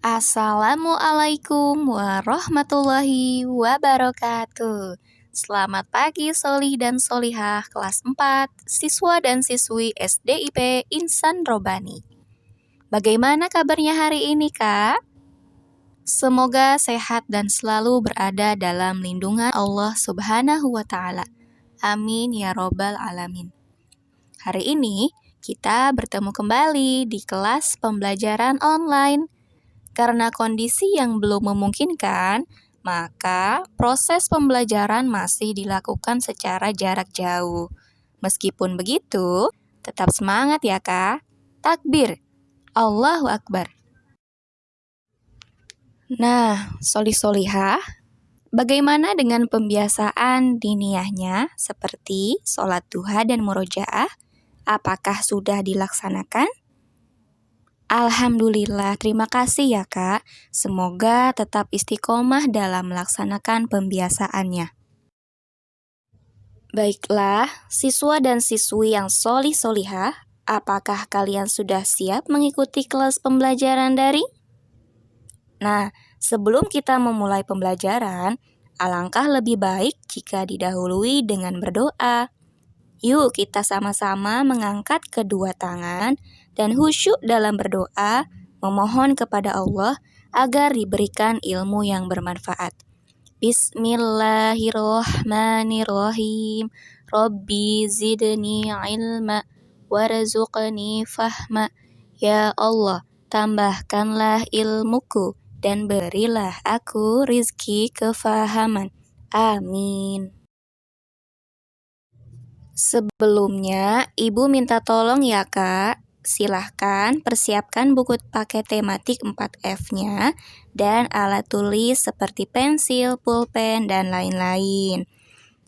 Assalamualaikum warahmatullahi wabarakatuh. Selamat pagi Solih dan Solihah kelas 4, siswa dan siswi SDIP Insan Robani. Bagaimana kabarnya hari ini, Kak? Semoga sehat dan selalu berada dalam lindungan Allah Subhanahu wa Ta'ala. Amin ya Robbal Alamin. Hari ini kita bertemu kembali di kelas pembelajaran online. Karena kondisi yang belum memungkinkan, maka proses pembelajaran masih dilakukan secara jarak jauh. Meskipun begitu, tetap semangat ya Kak. Takbir, Allahu Akbar. Nah, solih-solihah, bagaimana dengan pembiasaan diniyahnya seperti sholat duha dan murojaah? Apakah sudah dilaksanakan? Alhamdulillah, terima kasih ya Kak. Semoga tetap istiqomah dalam melaksanakan pembiasaannya. Baiklah, siswa dan siswi yang solih-solihah, apakah kalian sudah siap mengikuti kelas pembelajaran daring? Nah, sebelum kita memulai pembelajaran, alangkah lebih baik jika didahului dengan berdoa. Yuk kita sama-sama mengangkat kedua tangan dan khusyuk dalam berdoa, memohon kepada Allah agar diberikan ilmu yang bermanfaat. Bismillahirrahmanirrahim. Rabbi zidni ilma warzuqni fahma. Ya Allah, tambahkanlah ilmuku dan berilah aku rizki kefahaman. Amin. Sebelumnya, Ibu minta tolong ya Kak, silahkan persiapkan buku paket tematik 4F-nya dan alat tulis seperti pensil, pulpen, dan lain-lain.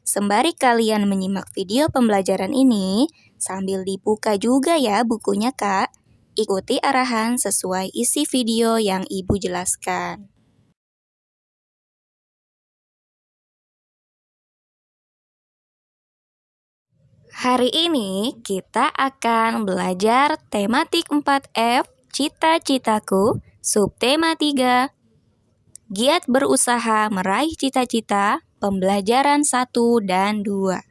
Sembari kalian menyimak video pembelajaran ini, sambil dibuka juga ya bukunya Kak. Ikuti arahan sesuai isi video yang Ibu jelaskan. Hari ini kita akan belajar tematik 4F, cita-citaku, subtema 3, giat berusaha meraih cita-cita, pembelajaran 1 dan 2.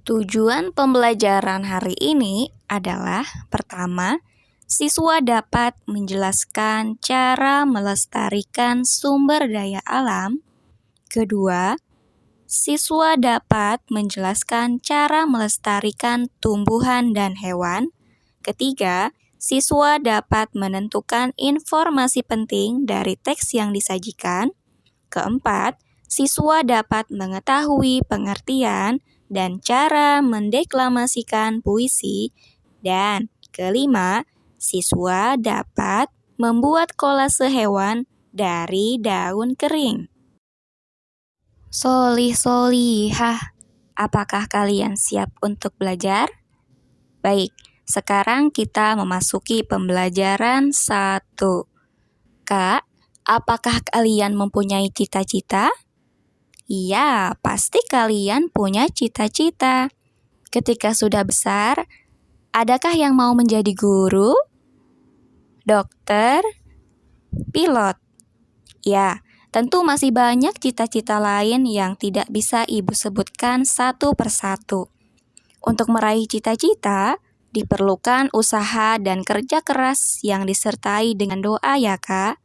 Tujuan pembelajaran hari ini adalah pertama, siswa dapat menjelaskan cara melestarikan sumber daya alam. Kedua, siswa dapat menjelaskan cara melestarikan tumbuhan dan hewan. Ketiga, siswa dapat menentukan informasi penting dari teks yang disajikan. Keempat, siswa dapat mengetahui pengertian dan cara mendeklamasikan puisi. Dan kelima, siswa dapat membuat kolase hewan dari daun kering. Solih-solihah, apakah kalian siap untuk belajar? Baik, sekarang kita memasuki pembelajaran 1. Kak, apakah kalian mempunyai cita-cita? Iya, pasti kalian punya cita-cita. Ketika sudah besar, adakah yang mau menjadi guru, dokter, pilot? Ya, tentu masih banyak cita-cita lain yang tidak bisa Ibu sebutkan satu persatu. Untuk meraih cita-cita, diperlukan usaha dan kerja keras yang disertai dengan doa ya Kak.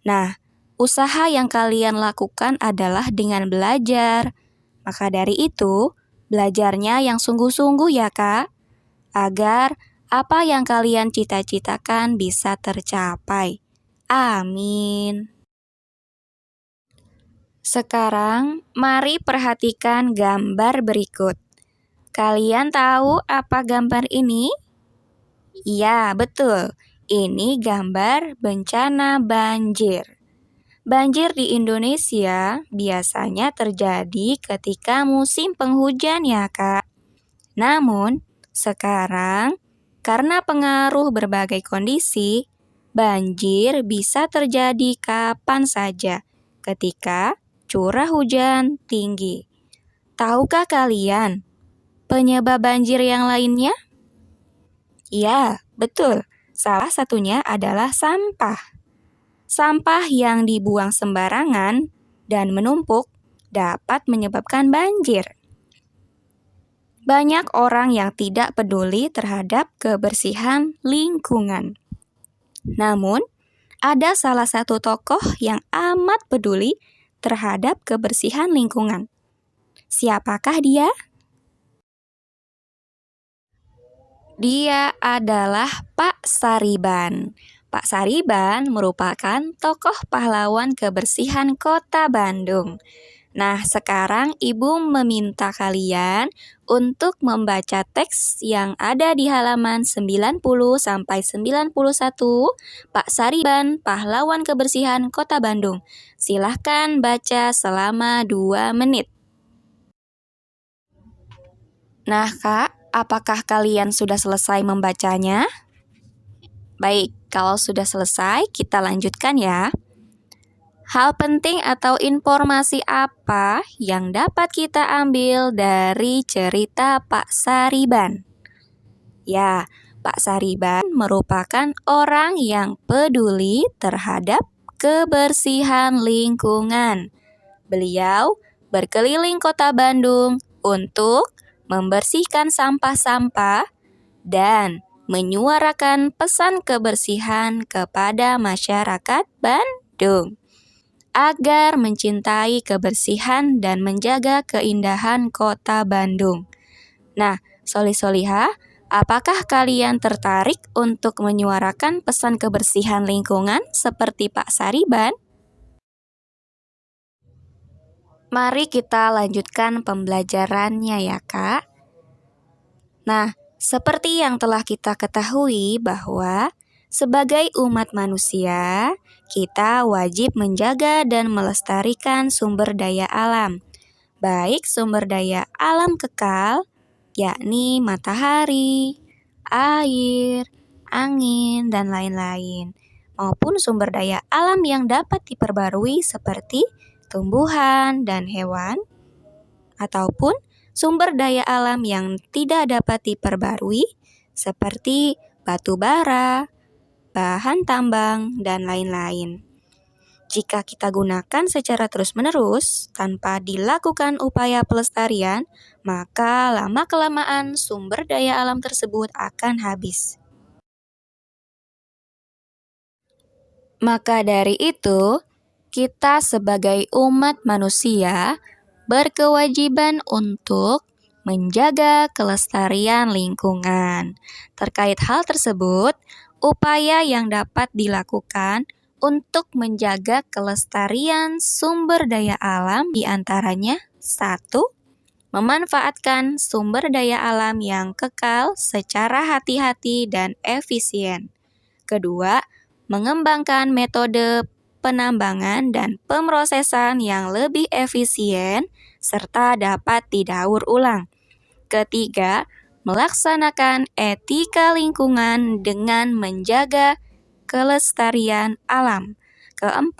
Nah, usaha yang kalian lakukan adalah dengan belajar. Maka dari itu, belajarnya yang sungguh-sungguh ya Kak, agar apa yang kalian cita-citakan bisa tercapai. Amin. Sekarang, mari perhatikan gambar berikut. Kalian tahu apa gambar ini? Iya, betul. Ini gambar bencana banjir. Banjir di Indonesia biasanya terjadi ketika musim penghujan ya, Kak. Namun, sekarang karena pengaruh berbagai kondisi, banjir bisa terjadi kapan saja ketika curah hujan tinggi. Tahukah kalian penyebab banjir yang lainnya? Ya, betul. Salah satunya adalah sampah. Sampah yang dibuang sembarangan dan menumpuk dapat menyebabkan banjir. Banyak orang yang tidak peduli terhadap kebersihan lingkungan. Namun, ada salah satu tokoh yang amat peduli terhadap kebersihan lingkungan. Siapakah dia? Dia adalah Pak Sariban. Pak Sariban merupakan tokoh pahlawan kebersihan Kota Bandung. Nah, sekarang Ibu meminta kalian untuk membaca teks yang ada di halaman 90 sampai 91 Pak Sariban, pahlawan kebersihan Kota Bandung. Silahkan baca selama 2 menit. Nah, Kak, apakah kalian sudah selesai membacanya? Baik, kalau sudah selesai, kita lanjutkan ya. Hal penting atau informasi apa yang dapat kita ambil dari cerita Pak Sariban? Ya, Pak Sariban merupakan orang yang peduli terhadap kebersihan lingkungan. Beliau berkeliling Kota Bandung untuk membersihkan sampah-sampah dan menyuarakan pesan kebersihan kepada masyarakat Bandung agar mencintai kebersihan dan menjaga keindahan Kota Bandung. Nah, Solih-Solihah, apakah kalian tertarik untuk menyuarakan pesan kebersihan lingkungan seperti Pak Sariban? Mari kita lanjutkan pembelajarannya ya, Kak. Nah, seperti yang telah kita ketahui bahwa sebagai umat manusia, kita wajib menjaga dan melestarikan sumber daya alam, baik sumber daya alam kekal, yakni matahari, air, angin, dan lain-lain, maupun sumber daya alam yang dapat diperbarui seperti tumbuhan dan hewan, ataupun sumber daya alam yang tidak dapat diperbarui seperti batu bara, bahan tambang, dan lain-lain. Jika kita gunakan secara terus-menerus tanpa dilakukan upaya pelestarian, maka lama-kelamaan sumber daya alam tersebut akan habis. Maka dari itu, kita sebagai umat manusia berkewajiban untuk menjaga kelestarian lingkungan. Terkait hal tersebut, upaya yang dapat dilakukan untuk menjaga kelestarian sumber daya alam diantaranya 1. Memanfaatkan sumber daya alam yang kekal secara hati-hati dan efisien. 2. Mengembangkan metode penambangan dan pemrosesan yang lebih efisien serta dapat didaur ulang. 3. Melaksanakan etika lingkungan dengan menjaga kelestarian alam. 4.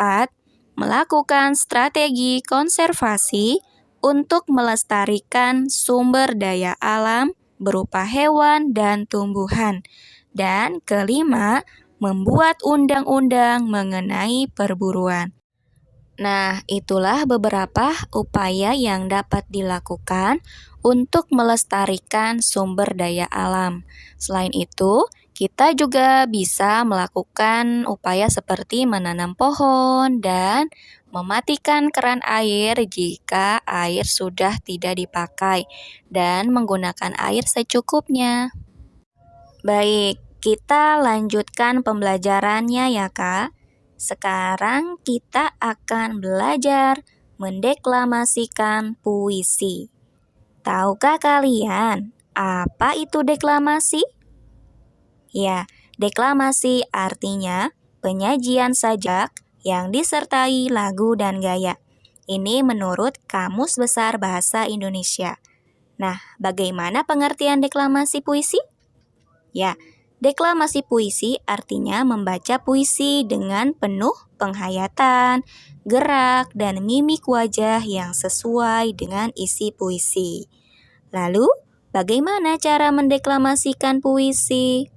Melakukan strategi konservasi untuk melestarikan sumber daya alam berupa hewan dan tumbuhan. Dan 5. Membuat undang-undang mengenai perburuan. Nah, itulah beberapa upaya yang dapat dilakukan untuk melestarikan sumber daya alam. Selain itu, kita juga bisa melakukan upaya seperti menanam pohon dan mematikan keran air jika air sudah tidak dipakai dan menggunakan air secukupnya. Baik, kita lanjutkan pembelajarannya ya, Kak. Sekarang kita akan belajar mendeklamasikan puisi. Tahukah kalian apa itu deklamasi? Ya, deklamasi artinya penyajian sajak yang disertai lagu dan gaya. Ini menurut Kamus Besar Bahasa Indonesia. Nah, bagaimana pengertian deklamasi puisi? Ya, deklamasi puisi artinya membaca puisi dengan penuh penghayatan, gerak, dan mimik wajah yang sesuai dengan isi puisi. Lalu, bagaimana cara mendeklamasikan puisi?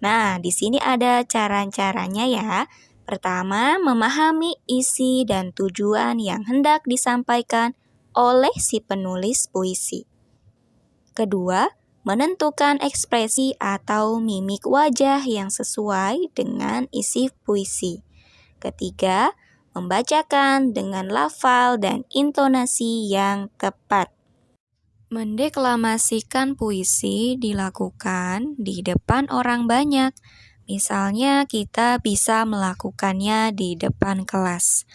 Nah, di sini ada cara-caranya ya. Pertama, memahami isi dan tujuan yang hendak disampaikan oleh si penulis puisi. Kedua, menentukan ekspresi atau mimik wajah yang sesuai dengan isi puisi. Ketiga, membacakan dengan lafal dan intonasi yang tepat. Mendeklamasikan puisi dilakukan di depan orang banyak. Misalnya, kita bisa melakukannya di depan kelas.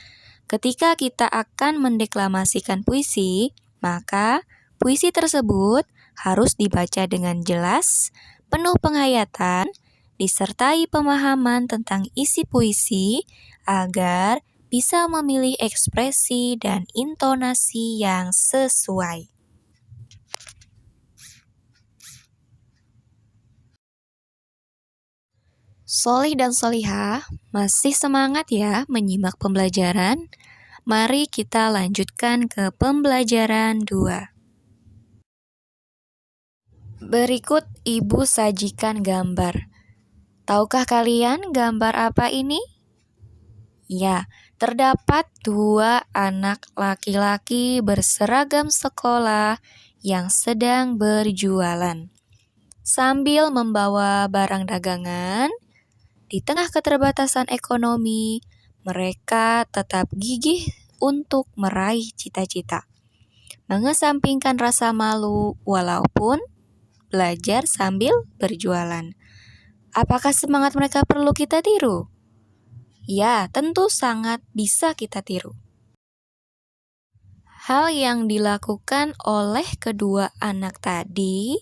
Ketika kita akan mendeklamasikan puisi, maka puisi tersebut harus dibaca dengan jelas, penuh penghayatan, disertai pemahaman tentang isi puisi agar bisa memilih ekspresi dan intonasi yang sesuai. Solih dan Solihah, masih semangat ya menyimak pembelajaran? Mari kita lanjutkan ke pembelajaran 2. Berikut Ibu sajikan gambar. Tahukah kalian gambar apa ini? Ya, terdapat 2 anak laki-laki berseragam sekolah yang sedang berjualan. Sambil membawa barang dagangan, di tengah keterbatasan ekonomi, mereka tetap gigih untuk meraih cita-cita. Mengesampingkan rasa malu walaupun belajar sambil berjualan. Apakah semangat mereka perlu kita tiru? Ya, tentu sangat bisa kita tiru. Hal yang dilakukan oleh kedua anak tadi,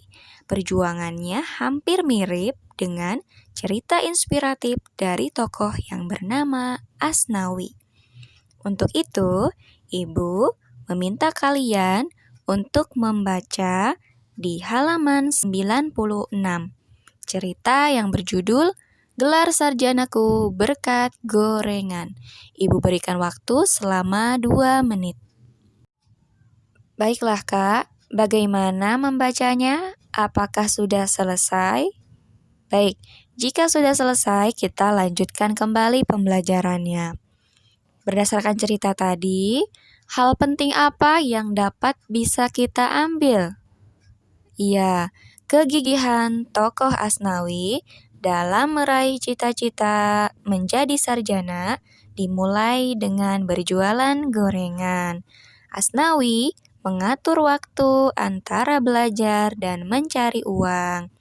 perjuangannya hampir mirip dengan cerita inspiratif dari tokoh yang bernama Asnawi. Untuk itu, Ibu meminta kalian untuk membaca di halaman 96, cerita yang berjudul Gelar Sarjanaku Berkat Gorengan. Ibu berikan waktu selama 2 menit. Baiklah Kak, bagaimana membacanya? Apakah sudah selesai? Baik, jika sudah selesai, kita lanjutkan kembali pembelajarannya. Berdasarkan cerita tadi, hal penting apa yang dapat bisa kita ambil? Iya, kegigihan tokoh Asnawi dalam meraih cita-cita menjadi sarjana dimulai dengan berjualan gorengan. Asnawi mengatur waktu antara belajar dan mencari uang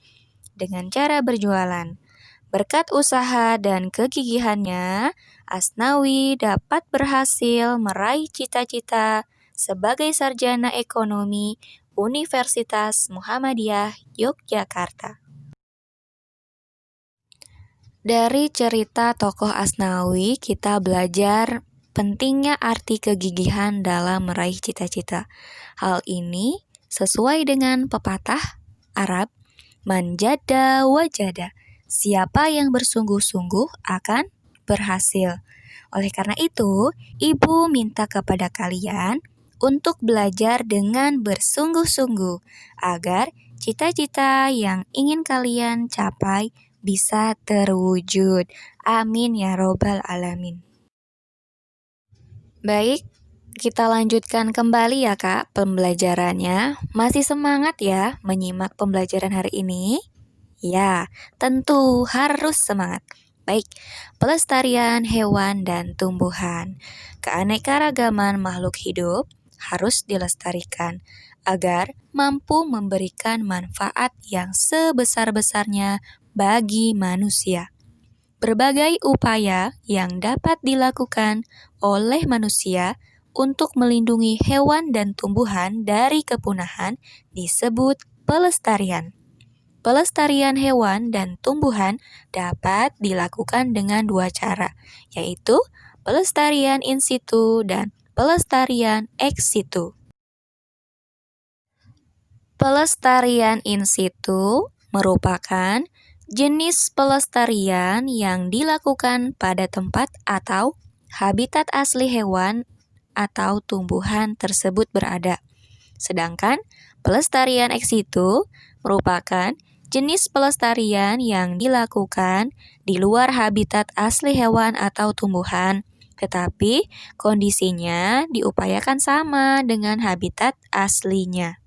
dengan cara berjualan. Berkat usaha dan kegigihannya, Asnawi dapat berhasil meraih cita-cita sebagai sarjana ekonomi Universitas Muhammadiyah Yogyakarta. Dari cerita tokoh Asnawi, kita belajar pentingnya arti kegigihan dalam meraih cita-cita. Hal ini sesuai dengan pepatah Arab, "Man jada wajada." Siapa yang bersungguh-sungguh akan berhasil. Oleh karena itu, Ibu minta kepada kalian untuk belajar dengan bersungguh-sungguh agar cita-cita yang ingin kalian capai bisa terwujud. Amin ya robbal alamin. Baik, kita lanjutkan kembali ya Kak pembelajarannya. Masih semangat ya menyimak pembelajaran hari ini? Ya, tentu harus semangat. Baik, pelestarian hewan dan tumbuhan. Keanekaragaman makhluk hidup harus dilestarikan agar mampu memberikan manfaat yang sebesar-besarnya bagi manusia. Berbagai upaya yang dapat dilakukan oleh manusia untuk melindungi hewan dan tumbuhan dari kepunahan disebut pelestarian. Pelestarian hewan dan tumbuhan dapat dilakukan dengan 2 cara, yaitu pelestarian in situ dan pelestarian ex situ. Pelestarian in situ merupakan jenis pelestarian yang dilakukan pada tempat atau habitat asli hewan atau tumbuhan tersebut berada. Sedangkan pelestarian ex situ merupakan jenis pelestarian yang dilakukan di luar habitat asli hewan atau tumbuhan, tetapi kondisinya diupayakan sama dengan habitat aslinya.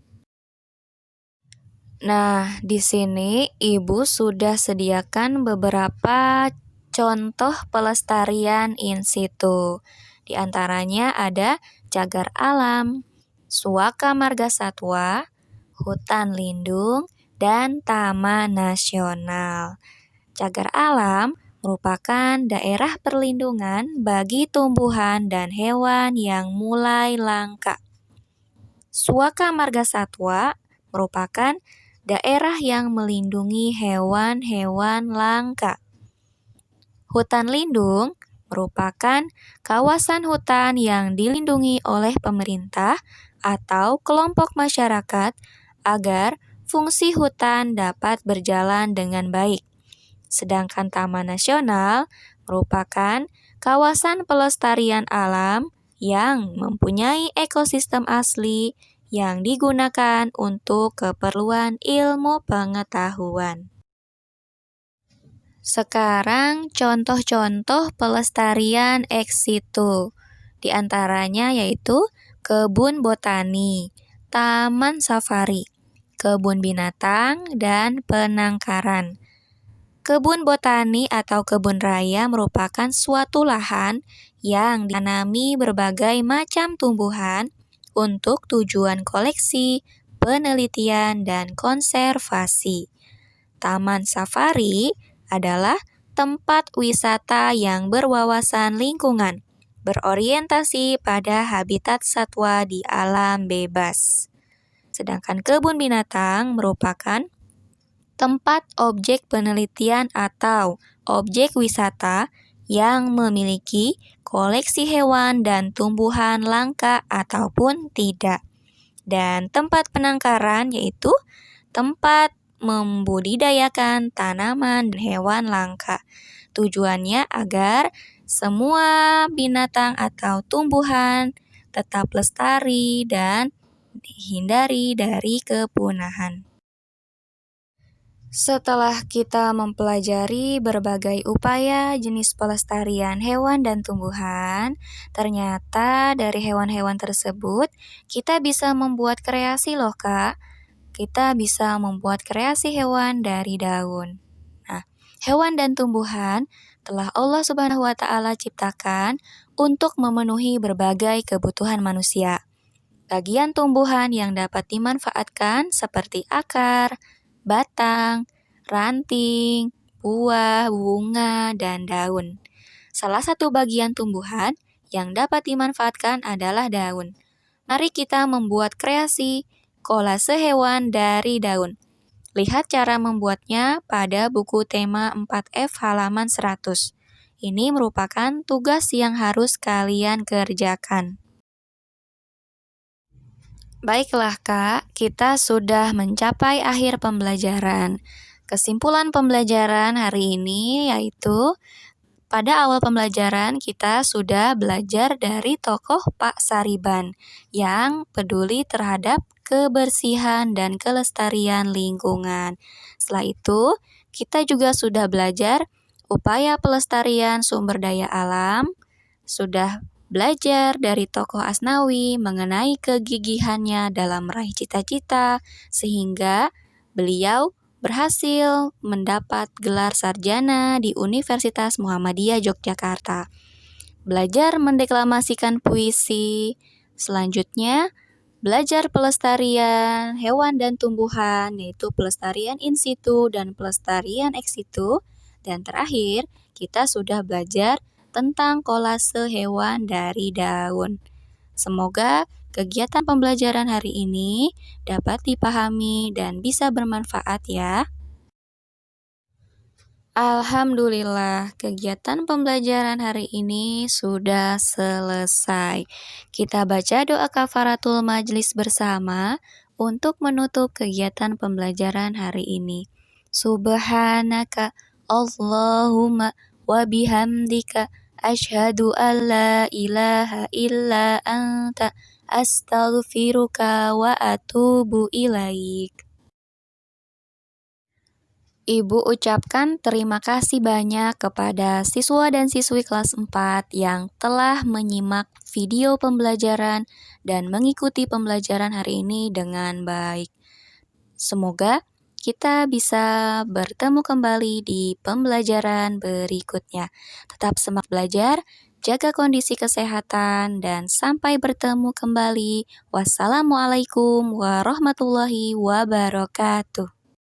Nah, di sini Ibu sudah sediakan beberapa contoh pelestarian in situ. Di antaranya ada cagar alam, suaka marga satwa, hutan lindung, dan taman nasional. Cagar alam merupakan daerah perlindungan bagi tumbuhan dan hewan yang mulai langka. Suaka marga satwa merupakan daerah yang melindungi hewan-hewan langka. Hutan lindung merupakan kawasan hutan yang dilindungi oleh pemerintah atau kelompok masyarakat agar fungsi hutan dapat berjalan dengan baik. Sedangkan Taman Nasional merupakan kawasan pelestarian alam yang mempunyai ekosistem asli yang digunakan untuk keperluan ilmu pengetahuan. Sekarang contoh-contoh pelestarian ex situ. Di antaranya yaitu kebun botani, taman safari, kebun binatang, dan penangkaran. Kebun botani atau kebun raya merupakan suatu lahan yang ditanami berbagai macam tumbuhan untuk tujuan koleksi, penelitian, dan konservasi. Taman safari adalah tempat wisata yang berwawasan lingkungan, berorientasi pada habitat satwa di alam bebas. Sedangkan kebun binatang merupakan tempat objek penelitian atau objek wisata yang memiliki koleksi hewan dan tumbuhan langka ataupun tidak. Dan tempat penangkaran yaitu tempat membudidayakan tanaman dan hewan langka. Tujuannya agar semua binatang atau tumbuhan tetap lestari dan dihindari dari kepunahan. Setelah kita mempelajari berbagai upaya jenis pelestarian hewan dan tumbuhan, ternyata dari hewan-hewan tersebut kita bisa membuat kreasi loh Kak. Kita bisa membuat kreasi hewan dari daun. Nah, hewan dan tumbuhan telah Allah Subhanahu wa taala ciptakan untuk memenuhi berbagai kebutuhan manusia. Bagian tumbuhan yang dapat dimanfaatkan seperti akar, batang, ranting, buah, bunga, dan daun. Salah satu bagian tumbuhan yang dapat dimanfaatkan adalah daun. Mari kita membuat kreasi kolase hewan dari daun. Lihat cara membuatnya pada buku tema 4F halaman 100. Ini merupakan tugas yang harus kalian kerjakan. Baiklah Kak, kita sudah mencapai akhir pembelajaran. Kesimpulan pembelajaran hari ini yaitu pada awal pembelajaran kita sudah belajar dari tokoh Pak Sariban yang peduli terhadap kebersihan dan kelestarian lingkungan. Setelah itu, kita juga sudah belajar upaya pelestarian sumber daya alam, sudah belajar dari tokoh Asnawi mengenai kegigihannya dalam meraih cita-cita, sehingga beliau berhasil mendapat gelar sarjana di Universitas Muhammadiyah Yogyakarta. Belajar mendeklamasikan puisi. Selanjutnya, belajar pelestarian hewan dan tumbuhan, yaitu pelestarian in situ dan pelestarian ex situ. Dan terakhir, kita sudah belajar tentang kolase hewan dari daun. Semoga kegiatan pembelajaran hari ini dapat dipahami dan bisa bermanfaat ya. Alhamdulillah, kegiatan pembelajaran hari ini sudah selesai. Kita baca doa kafaratul majlis bersama untuk menutup kegiatan pembelajaran hari ini. Subhanaka Allahumma wa bihamdika asyhadu an la ilaha illa anta astaghfiruka wa atubu ilaik. Ibu ucapkan terima kasih banyak kepada siswa dan siswi kelas 4 yang telah menyimak video pembelajaran dan mengikuti pembelajaran hari ini dengan baik. Semoga kita bisa bertemu kembali di pembelajaran berikutnya. Tetap semangat belajar, jaga kondisi kesehatan, dan sampai bertemu kembali. Wassalamualaikum warahmatullahi wabarakatuh.